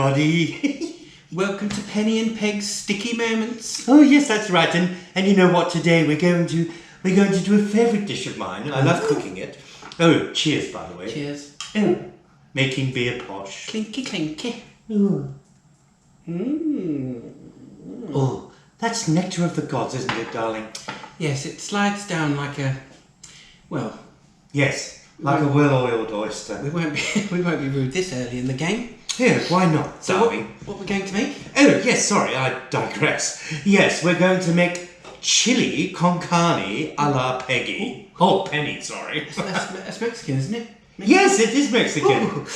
everybody. Welcome to Penny and Peg's Sticky Moments. Oh yes, that's right. And you know what? Today we're going to do a favourite dish of mine. I love cooking it. Oh, cheers, by the way. Cheers. Oh, making beer posh. Clinky, clinky. Ooh. Mmm. Oh, that's nectar of the gods, isn't it, darling? Yes, it slides down like a, well... Yes, like a well-oiled oyster. We won't be rude this early in the game. Yeah, why not, So darling? what we're going to make? Oh, yes, sorry, I digress. Yes, we're going to make chili con carne a la Peggy. Oh, Penny, sorry. That's Mexican, isn't it? Yes, it is Mexican. Hooray!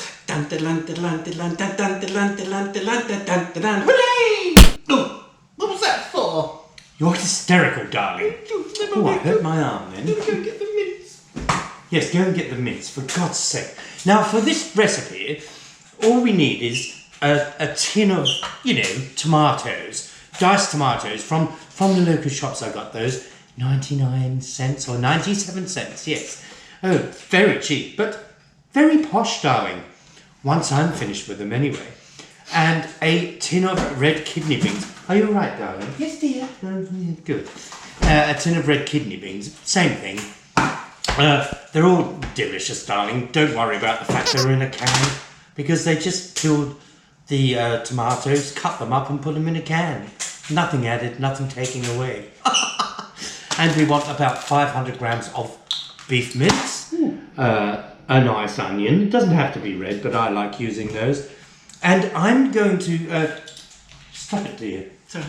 Oh, what was that for? You're hysterical, darling. Oh, I hurt my arm then. Go and get the mince. Yes, go and get the mince, for God's sake. Now, for this recipe, all we need is a tin of, tomatoes, diced tomatoes from the local shops. I got those, 99 cents or 97 cents, yes. Oh, very cheap, but very posh, darling. Once I'm finished with them anyway. And a tin of red kidney beans. Are you all right, darling? Yes, dear. Good. A tin of red kidney beans, same thing. They're all delicious, darling. Don't worry about the fact they're in a can, because they just peeled the tomatoes, cut them up and put them in a can. Nothing added, nothing taken away. And we want about 500 grams of beef mince, a nice onion. It doesn't have to be red, but I like using those. And I'm going to... stop it, dear. Sorry.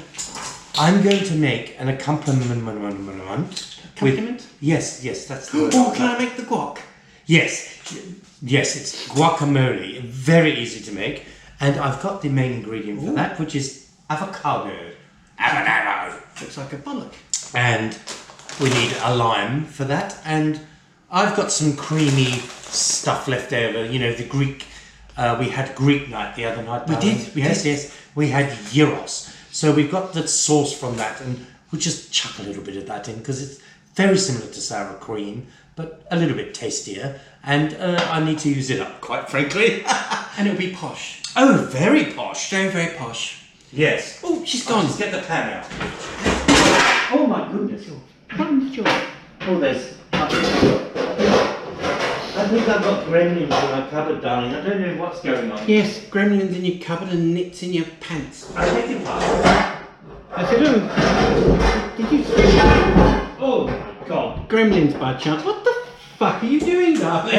I'm going to make an accompaniment. Accompaniment? Yes, that's the word. Oh, can I make the guac? Yes, it's guacamole. Very easy to make. And I've got the main ingredient for that, which is avocado. Looks like a bollock. And we need a lime for that. And I've got some creamy stuff left over. The Greek... we had Greek night the other night. We did? Yes. We had gyros. So we've got the sauce from that, and we'll just chuck a little bit of that in, because it's very similar to sour cream, but a little bit tastier. And I need to use it up, quite frankly. And it'll be posh. Oh, very posh. Very, very posh. Yes. Oh, she's gone. Let's get the pan out. Oh my goodness. Oh, there's... I think I've got gremlins in my cupboard, darling. I don't know what's going on. Yes, gremlins in your cupboard and nits in your pants. I beg your pardon. I said, oh, did you see? Oh my God. Gremlins by chance. What the fuck are you doing, darling?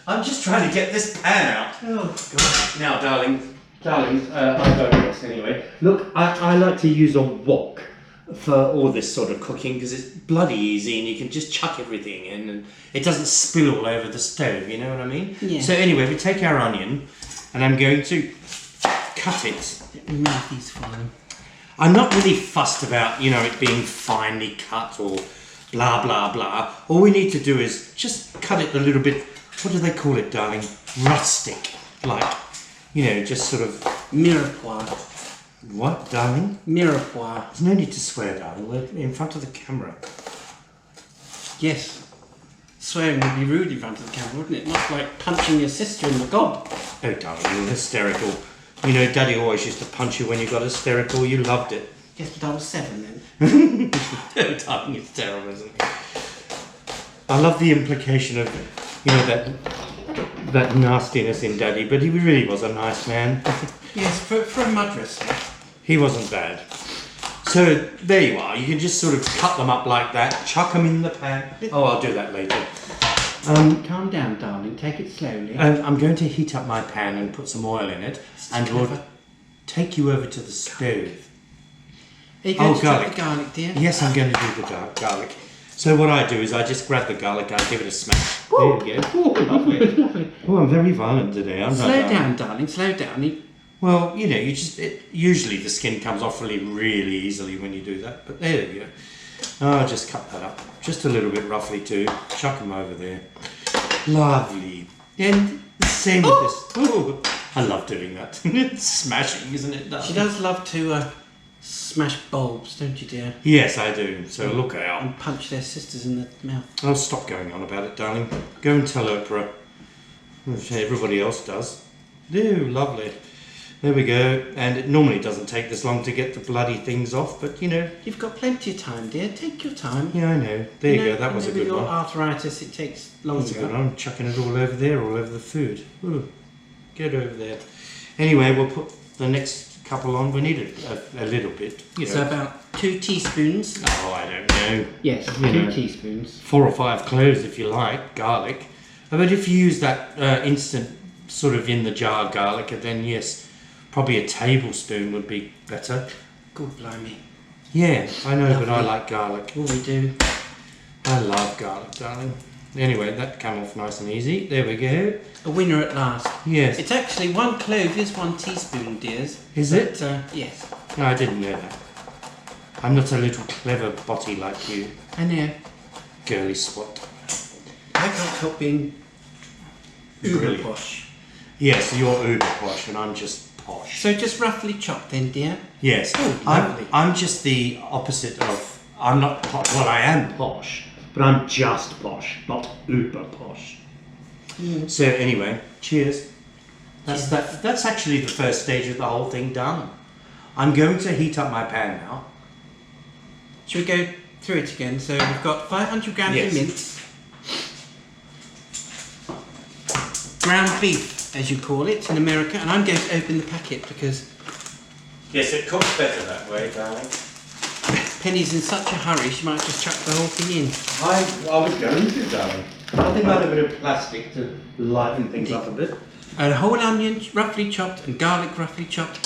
I'm just trying to get this pan out. Oh, God. Now, darlings, I go next anyway. Look, I like to use a wok for all this sort of cooking, because it's bloody easy and you can just chuck everything in and it doesn't spill all over the stove, you know what I mean? Yeah. So anyway, we take our onion and I'm going to cut it. Let me make these fine. I'm not really fussed about, it being finely cut or blah, blah, blah. All we need to do is just cut it a little bit, what do they call it, darling? Rustic. Like, just sort of... Mirepoix. What, darling? Mirepoix. There's no need to swear, darling. We're in front of the camera. Yes. Swearing would be rude in front of the camera, wouldn't it? Not like punching your sister in the gob. Oh, darling, you're hysterical. Daddy always used to punch you when you got hysterical. You loved it. Yes, but I was 7 then. Oh, darling, it's terrible, isn't it? I love the implication of, that nastiness in Daddy, but he really was a nice man. Yes, for a mud wrestler. He wasn't bad. So, there you are. You can just sort of cut them up like that, chuck them in the pan. Oh, I'll do that later. Calm down, darling. Take it slowly. I'm going to heat up my pan and put some oil in it, and we'll take you over to the stove. Are you going to chop the garlic, dear? Yes, I'm going to do the garlic. So what I do is I just grab the garlic, I give it a smash. Ooh. There you go. Oh, lovely. Oh, I'm very violent today, aren't I? Slow down, darling. Slow down. Well, usually the skin comes off really easily when you do that, but there you go. I'll just cut that up, just a little bit roughly too. Chuck them over there. Lovely. And the same with this. Oh, I love doing that. It's smashing, isn't it, darling? She does love to smash bulbs, don't you, dear? Yes, I do. So look out. And punch their sisters in the mouth. I'll stop going on about it, darling. Go and tell Oprah. Everybody else does. Oh, lovely. There we go. And it normally doesn't take this long to get the bloody things off, but you know. You've got plenty of time, dear. Take your time. Yeah, I know. There you go. That was a good one. With your one. arthritis, it takes longer. That's a good one. I'm chucking it all over there, all over the food. Ooh, get over there. Anyway, we'll put the next couple on. We need a little bit. You know. So about 2 teaspoons. Oh, I don't know. Yes, You 2 know. teaspoons. 4 or 5 cloves if you like, garlic. But if you use that instant sort of in the jar garlic, then yes, probably a tablespoon would be better. Good blimey. Yeah, I know, but I Lovely. like garlic. Oh, we do. I love garlic, darling. Anyway, that came off nice and easy. There we go. A winner at last. Yes. It's actually 1 clove is 1 teaspoon, dears. Is But, it? Yes. No, I didn't know that. I'm not a little clever botty like you. I know. Girly swat. I can't help being uber Brilliant. posh. Yes, you're uber posh and I'm just posh. So just roughly chopped then, dear. Yes, Oh, lovely. I'm just the opposite of. I'm not posh. Well, I am posh, but I'm just posh, not uber posh. So anyway, cheers. That's actually the first stage of the whole thing done. I'm going to heat up my pan now. Should we go through it again? So we've got 500 grams Yes. of mince. Ground beef, as you call it in America. And I'm going to open the packet because Yes, it cooks better that way, darling. Penny's in such a hurry, she might just chuck the whole thing in. I was going to, darling. I think I had a bit of plastic to liven things up a bit. And a whole onion roughly chopped and garlic roughly chopped.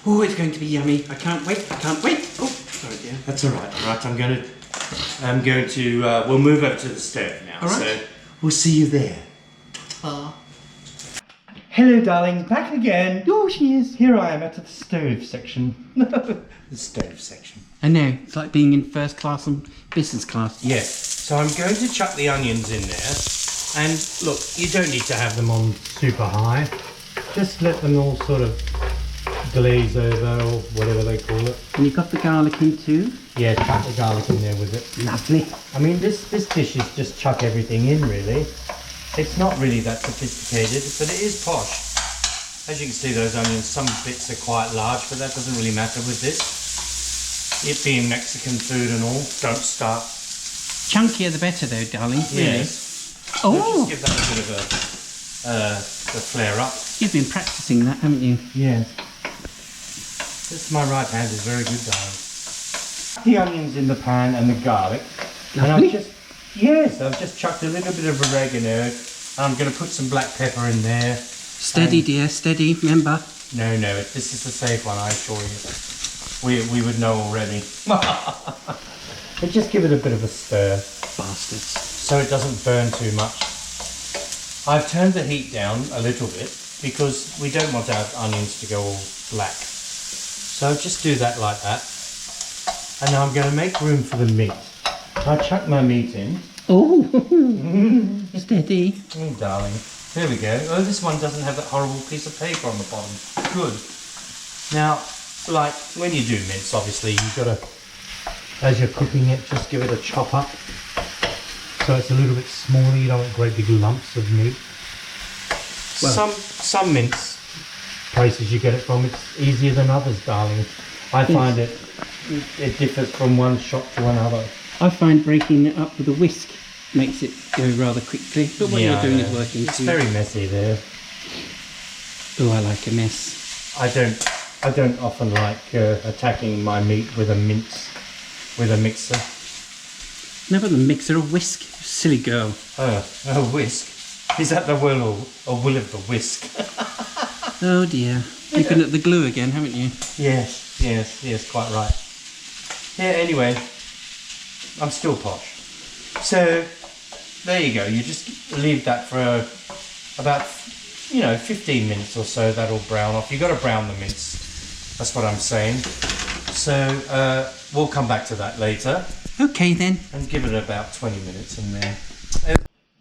Oh, it's going to be yummy. I can't wait. I can't wait. Oh, sorry, dear. That's all right. Right, I'm going to. We'll move over to the stove now. All right. So we'll see you there. Ta. Hello, darlings. Back again. Oh, she is. Here I am at the stove section. The stove section. I know. It's like being in first class and business class. Yes. So I'm going to chuck the onions in there. And look, you don't need to have them on super high. Just let them all sort of glaze over or whatever they call it. And you've got the garlic in too. Yeah, chuck the garlic in there with it. Lovely. I mean, this dish is just chuck everything in, really. It's not really that sophisticated, but it is posh. As you can see, those onions, some bits are quite large, but that doesn't really matter with this. It being Mexican food and all, don't start. Chunkier the better though, darling. Really. Yes. Oh, Just give that a bit of a flare up. you've been practicing that, haven't you? Yes. This my right hand is very good, darling. The onions in the pan and the garlic. And Lovely. I've just chucked a little bit of oregano. I'm going to put some black pepper in there. Steady, dear, steady. Remember. No, this is the safe one, I assure you. We would know already. But just give it a bit of a stir Bastards. so it doesn't burn too much. I've turned the heat down a little bit because we don't want our onions to go all black. So just do that like that. And now I'm going to make room for the meat. I'll chuck my meat in. Oh, steady. Oh, darling. There we go. Oh, this one doesn't have that horrible piece of paper on the bottom. Good. Now, like, when you do mince, obviously, you've got to, as you're cooking it, just give it a chop up. So it's a little bit smaller. You don't want great big lumps of meat. Well, some mince places you get it from, it's easier than others, darling. I find it differs from one shop to another. I find breaking it up with a whisk makes it go rather quickly. But what you're doing is working It's too. very messy there. Oh, I like a mess. I don't often like attacking my meat with a mixer. Never the mixer, a whisk. Silly girl. Oh, a whisk. Is that the will or will of the whisk? Oh dear. You've been at the glue again, haven't you? Yes, quite right. Yeah, anyway, I'm still posh. So, there you go. You just leave that for about, 15 minutes or so. That'll brown off. You've got to brown the mince. That's what I'm saying. So, we'll come back to that later. Okay then. And give it about 20 minutes in there.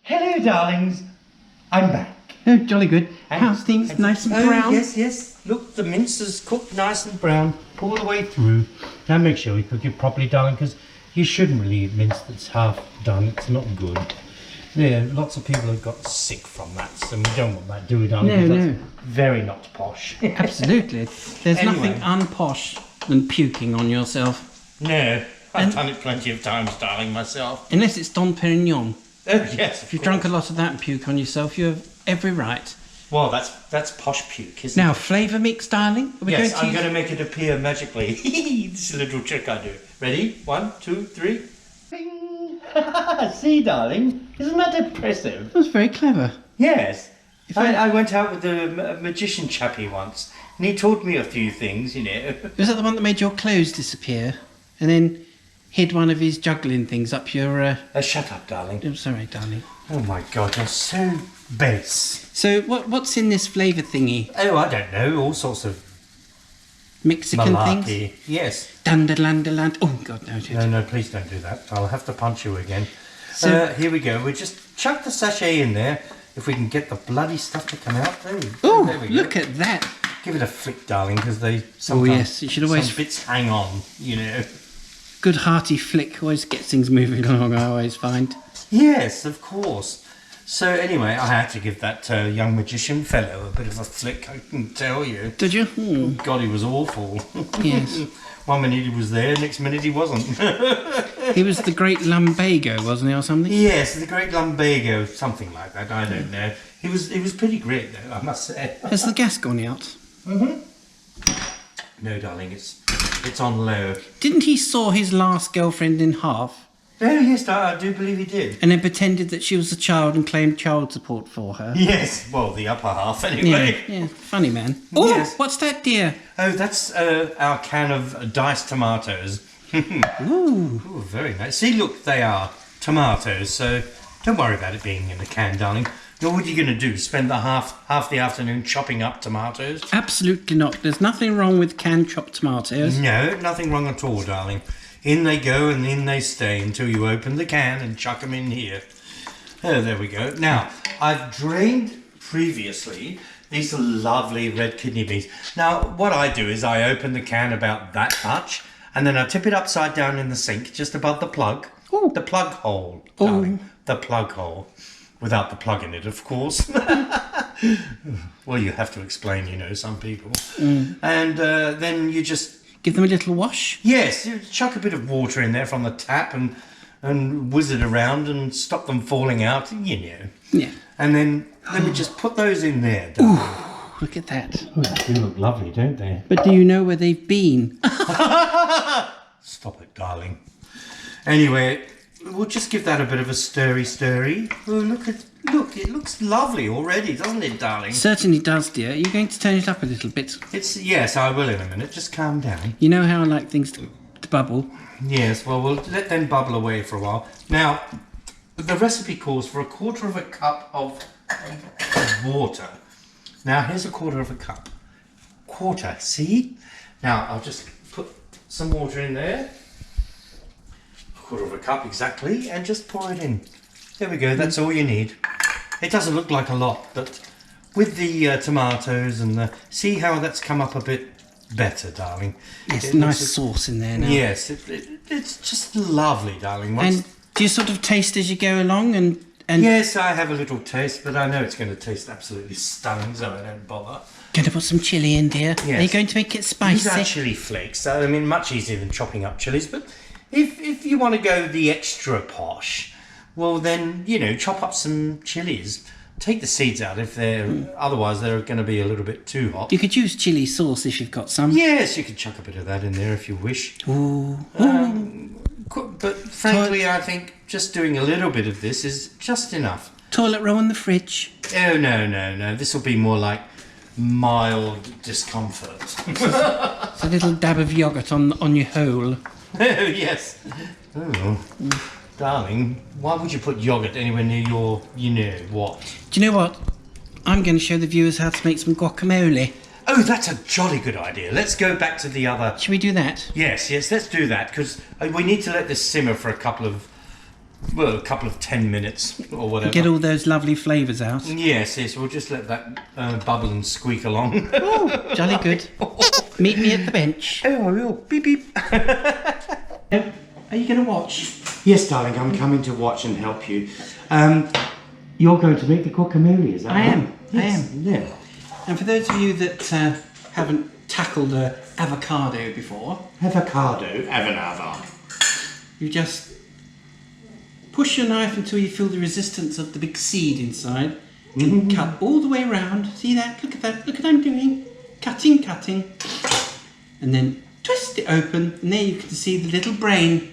Hello, darlings. I'm back. Oh, jolly good. How's things? Nice and brown? Yes. Look, the mince is cooked nice and brown all the way through. Now make sure you cook it properly, darling, because you shouldn't really eat mince that's half done. It's not good. Yeah, lots of people have got sick from that, so we don't want that, do we, darling? No, Because no. that's very not posh. Absolutely. There's Anyway. nothing unposh than puking on yourself. No, I've done it plenty of times, darling, myself. Unless it's Dom Perignon. Oh, yes. If you've drunk a lot of that and puke on yourself, you have every right. Well, that's posh puke, isn't Now, it? flavour mix, darling. Are we Yes, going to I'm going to make it appear magically. This is a little trick I do. Ready? 1, 2, 3. Bing! See, darling? Isn't that impressive? That was very clever. Yes. If I- I went out with the magician chappie once, and he taught me a few things, you know. Was that the one that made your clothes disappear? And then hid one of his juggling things up your... Shut up, darling. I'm sorry, darling. Oh my God, you're so base. So, what's in this flavour thingy? Oh, I don't know, all sorts of Mexican things? malarkey. Yes. Dandalandaland. Oh, God, no, dude. No, please don't do that. I'll have to punch you again. So- Here we go. We just chuck the sachet in there. If we can get the bloody stuff to come out. There we Oh, go. look at that. Give it a flick, darling, because they sometimes yes, you should always- some bits hang on, you know. Good hearty flick always gets things moving along, I always find. Yes, of course. So anyway, I had to give that young magician fellow a bit of a flick, I can tell you. Did you? Hmm. God, he was awful. Yes. One minute he was there, next minute he wasn't. He was the great lumbago, wasn't he, or something? Yes, the great lumbago, something like that, I don't know. He was pretty great though, I must say. Has the gas gone out? No, darling, it's on low. Didn't he saw his last girlfriend in half Oh, yes, I do believe he did. and then pretended that she was a child and claimed child support for her? Yes, well, the upper half Yeah, anyway. yeah, funny man. Oh, Yes. what's that, dear? Oh, that's our can of diced tomatoes. Ooh, Oh, very nice. See, look, they are tomatoes, so don't worry about it being in a can, darling. Now, what are you going to do? Spend the half the afternoon chopping up tomatoes? absolutely not. There's nothing wrong with canned chopped tomatoes. No, nothing wrong at all, darling. In they go and in they stay until you open the can and chuck them in here. Oh, there we go. Now, I've drained previously these are lovely red kidney beans. Now, what I do is I open the can about that much and then I tip it upside down in the sink just above the plug. Ooh. The plug hole, darling. The plug hole. Without the plug in it, of course. Well, you have to explain, you know, some people. And then you just... Give them a little wash. Yes, you chuck a bit of water in there from the tap and whiz it around and stop them falling out, you know. Yeah. And then we just put those in there, darling. Look at that. Oh, they do look lovely, don't they? But do you know where they've been? Stop it, darling. Anyway, we'll just give that a bit of a stirry. Oh, look, it looks lovely already, doesn't it, darling? Certainly does, dear. You're going to turn it up a little bit. Yes, I will in a minute. Just calm down. You know how I like things to bubble. Yes, well, we'll let them bubble away for a while. Now, the recipe calls for 1/4 cup of water. Now, here's 1/4 cup. Quarter, see? Now, I'll just put some water in there. 1/4 cup exactly, and just pour it in. There we go, that's all you need. It doesn't look like a lot, but with the tomatoes and the... See how that's come up a bit better, darling? Yes, It nice looks- sauce in there now. Yes, it's just lovely, darling. And do you sort of taste as you go along and Yes, I have a little taste, but I know it's going to taste absolutely stunning, so I don't bother. going to put some chilli in, dear? Yes. Are you going to make it These spicy? are chilli flakes. I mean, much easier than chopping up chilies, but if you want to go the extra posh, well then, you know, chop up some chilies. Take the seeds out if they're... Otherwise, they're going to be a little bit too hot. You could use chilli sauce if you've got some. Yes, you could chuck a bit of that in there if you wish. Ooh. But frankly, I think just doing a little bit of this is just enough. Toilet roll in the fridge. Oh, no. This will be more like mild discomfort. It's a little dab of yoghurt on your hole. Oh, yes. Oh, darling, why would you put yoghurt anywhere near your, you know, what? Do you know what? I'm going to show the viewers how to make some guacamole. Oh, that's a jolly good idea. Let's go back to the other... Should we do that? Yes, let's do that, because we need to let this simmer for a couple of 10 minutes or whatever. Get all those lovely flavours out. Yes, we'll just let that bubble and squeak along. Oh, jolly good. Meet me at the bench. Oh, I will. Beep, beep. Are you going to watch? Yes, darling, I'm coming to watch and help you. You're going to make the guacamole, is that I right? am. Yes. Yeah. And for those of you that haven't tackled avocado before, Avocado. you just push your knife until you feel the resistance of the big seed inside. And cut all the way around. See that? Look at that. Look what I'm doing. Cutting. And then twist it open, and there you can see the little brain.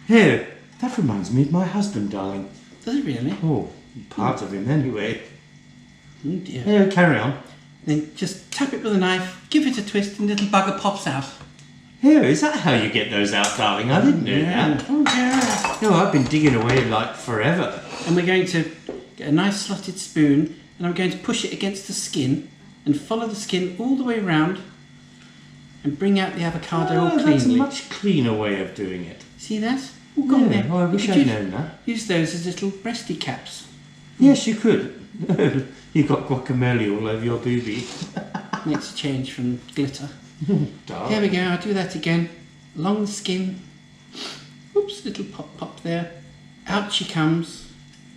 Here, that reminds me of my husband, darling. Does it really? Oh, part of him anyway. Oh dear. Yeah, carry on. Then just tap it with a knife, give it a twist, and little bugger pops out. Here, is that how you get those out, darling? I didn't know that. Oh yeah. No, I've been digging away like forever. And we're going to get a nice slotted spoon, and I'm going to push it against the skin and follow the skin all the way around and bring out the avocado all cleanly. That's a much cleaner way of doing it. See that? All gone there. Oh, I wish I'd known that. Use those as little breasty caps. Yes, you could. You've got guacamole all over your boobie. Makes a change from glitter. Darling. Here we go, I'll do that again. Along the skin. Oops, little pop there. Out she comes.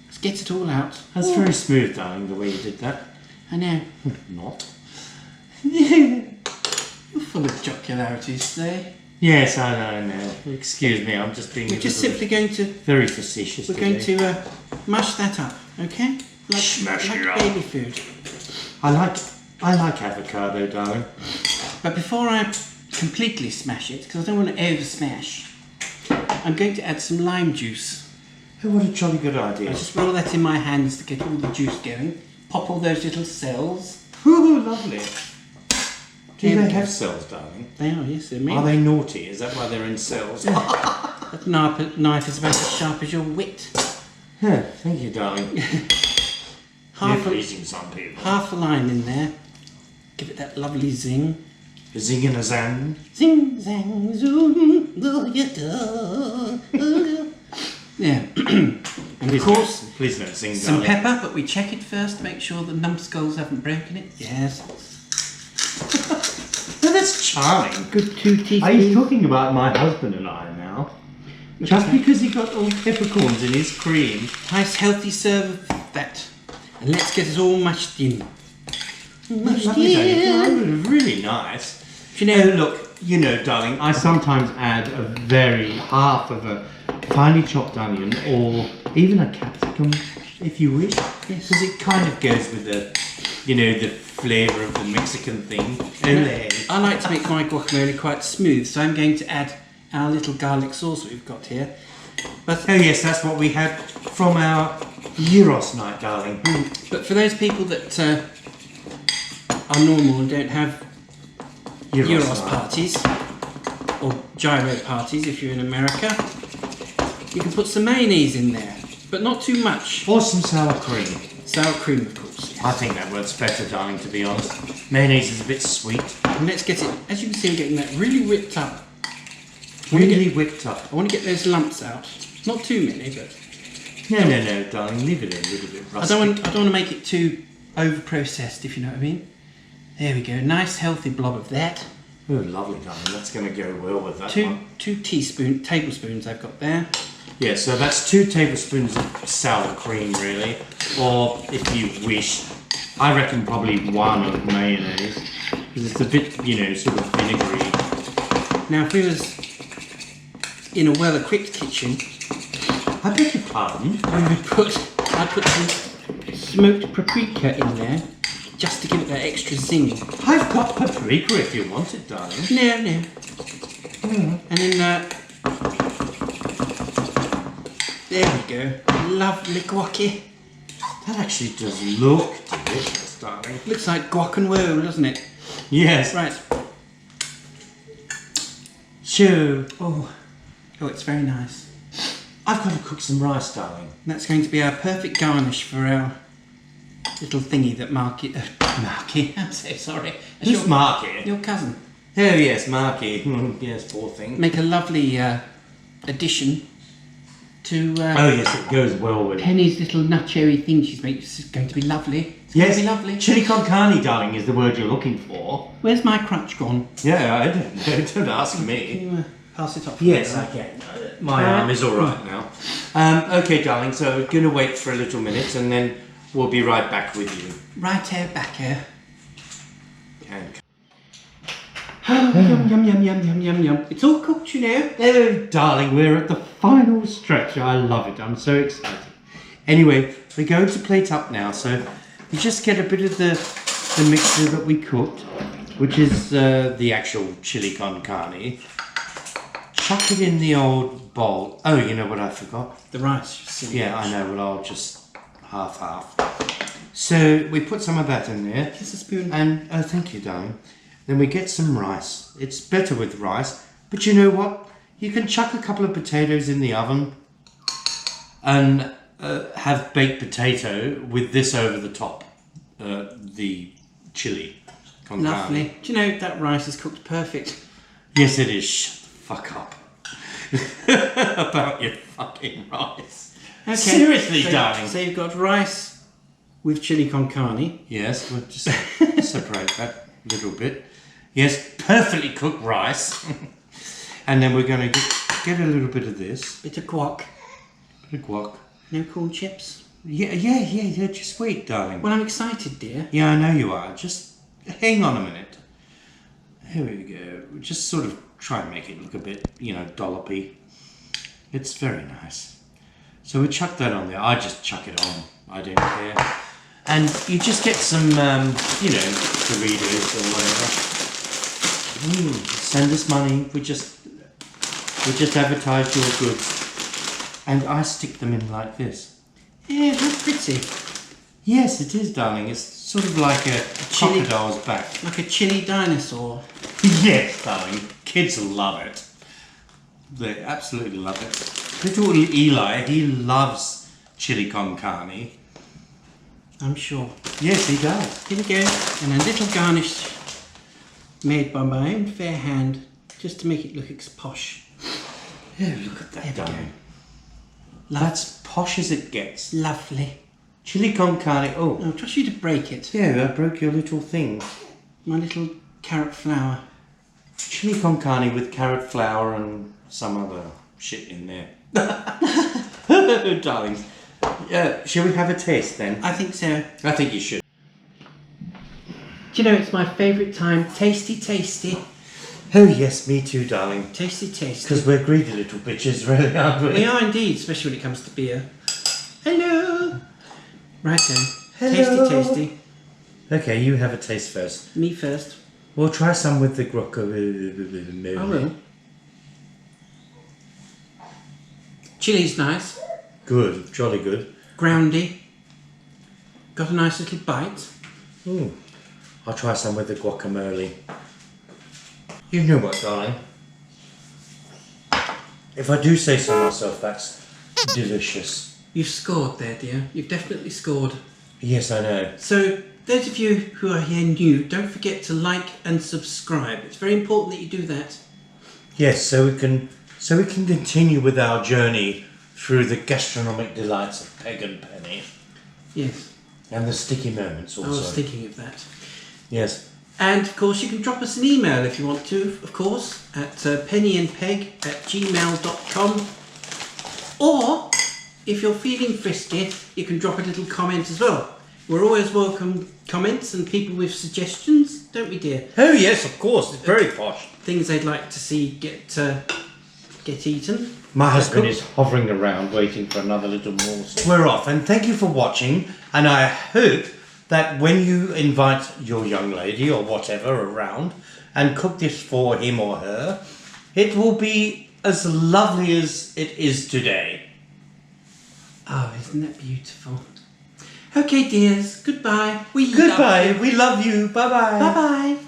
Let's get it all out. That's very smooth, darling, the way you did that. I know. Not. You're full of jocularities today. Yes, I know. Excuse me, I'm just being We're just simply going to... very facetious We're today. going to mush that up, okay? Smash it up. Baby food. I like avocado, darling. But before I completely smash it, because I don't want to over smash, I'm going to add some lime juice. Oh, what a jolly good idea. I just roll that in my hands to get all the juice going. Pop all those little cells. Ooh, lovely. Do Here we they go. have cells, darling? They are, yes, they're Are they naughty? Is that why they're in cells? That knife is about as sharp as your wit. Yeah, thank you, darling. You're Half pleasing some people. a line in there. Give it that lovely zing. A zing and a zang. Zing, zang, zoom, da. Yeah. And of course, Please don't sing, some darling. pepper, but we check it first to make sure the numbskulls haven't broken it. Yes. No, that's charming. Good 2 teaspoons. Are you talking about my husband and I now? Just because he got all peppercorns in his cream. Nice healthy serve of that. And let's get it all mashed in. Lovely, darling. Really nice. Do you know, Look, you know, darling, I sometimes add a very half of a finely chopped onion or even a capsicum, if you wish. Yes. Because it kind of goes with the, you know, the flavour of the Mexican thing. I like to make my guacamole quite smooth, so I'm going to add our little garlic sauce that we've got here. But Oh yes, that's what we had from our Euros night, darling. But for those people that are normal and don't have Euros night. parties, or gyro parties if you're in America, you can put some mayonnaise in there, but not too much. Or some sour cream. Sour cream, of course. I think that works better, darling, to be honest. Mayonnaise is a bit sweet. And let's get it, as you can see, I'm getting that really whipped up. Really whipped up. I want to get those lumps out. Not too many, but No, darling, leave it a little bit I rustic. don't want to make it too over-processed, if you know what I mean. There we go, nice healthy blob of that. Oh, lovely, darling. That's going to go well with that one. Two tablespoons I've got there. Yeah, so that's 2 tablespoons of sour cream, really. Or, if you wish, I reckon probably 1 of mayonnaise. Because it's a bit, you know, sort of vinegary. Now, if we was in a well-equipped kitchen, I beg your pardon? I'd put some smoked paprika in there, just to give it that extra zing. I've got paprika if you want it, darling. No. And then, there we go. Lovely guaci. That actually does look delicious, darling. Looks like guac and woe, doesn't it? Yes. Right. Sure. Oh, it's very nice. I've got to cook some rice, darling. And that's going to be our perfect garnish for our little thingy that Marky, I'm so sorry. That's Who's Marky? your cousin. Oh, yes, Marky. Yes, poor thing. Make a lovely addition to Oh, yes, it goes well with it. Penny's little nacho-y thing she's making. It's going to be lovely. It's Yes, going to be lovely. Chilli Con Carne, darling, is the word you're looking for. Where's my crutch gone? Yeah, I don't know. Don't ask me. Can you pass it off? Yes, I can. My arm is all right now. Okay, darling, so we're going to wait for a little minute and then we'll be right back with you. Right here, back here. And Yum, yum, yum, yum, yum, yum, yum. It's all cooked, you know. oh, darling, we're at the final stretch. I love it. I'm so excited. Anyway, we're going to plate up now, so you just get a bit of the mixture that we cooked, which is the actual chili con carne. Chuck it in the old bowl. Oh, you know what I forgot? The rice. Yeah, I know. Well, I'll just half. So we put some of that in there. Just a spoon. And oh, thank you, darling. Then we get some rice. It's better with rice, but you know what? You can chuck a couple of potatoes in the oven and have baked potato with this over the top. The chili con carne. Lovely. Do you know that rice is cooked perfect? Yes, it is. Shut the fuck up about your fucking rice. Okay. Seriously, darling. So you've got rice with chili con carne. Yes, we'll just separate that a little bit. Yes, perfectly cooked rice. And then we're going to get a little bit of this. Bit of guac. Bit of guac. No corn chips. Yeah. Just wait, darling. Well, I'm excited, dear. Yeah, I know you are. Just hang on a minute. Here we go. We just sort of try and make it look a bit, dollopy. It's very nice. So we chuck that on there. I just chuck it on. I don't care. And you just get some, Doritos or whatever. Send us money. We just advertise your goods. And I stick them in like this. Yeah, that's pretty. Yes, it is, darling. It's sort of like a chili crocodile's back. Like a chili dinosaur. Yes, darling. Kids love it. They absolutely love it. Little Eli, he loves chili con carne. I'm sure. Yes, he does. Here we go. And a little garnish made by my own fair hand, just to make it look posh. Yeah, look at that, There we darling. That's posh as it gets. Lovely. Chili con carne. Oh, I'll trust you to break it. yeah, I broke your little thing. My little carrot flour. Chili con carne with carrot flour and some other shit in there. Darling. Shall we have a taste then? I think so. I think you should. Do you know it's my favourite time? Tasty, tasty. Oh yes, me too, darling. Tasty, tasty. Because we're greedy little bitches, really, aren't we? We are indeed, especially when it comes to beer. Hello. Right then. Hello. Tasty, tasty. Okay, you have a taste first. Me first. We'll try some with the guacamole. I will. Chili's nice. Good, jolly good. Groundy. Got a nice little bite. Ooh. I'll try some with the guacamole. You know what, darling? If I do say so myself, that's delicious. You've scored there, dear. You've definitely scored. Yes, I know. So, those of you who are here new, don't forget to like and subscribe. It's very important that you do that. Yes, so we can continue with our journey through the gastronomic delights of Peg and Penny. Yes. And the sticky moments also. I was thinking of that. Yes. And of course you can drop us an email if you want to, of course, at pennyandpeg@gmail.com. Or, if you're feeling frisky, you can drop a little comment as well. We're always welcome comments and people with suggestions, don't we, dear? Oh yes, of course. It's very posh. Things they'd like to see get eaten. My husband is hovering around waiting for another little morsel. We're off, and thank you for watching, and I hope that when you invite your young lady or whatever around and cook this for him or her, it will be as lovely as it is today. Oh, isn't that beautiful? Okay, dears, goodbye. Goodbye, we love you, bye-bye. Bye-bye.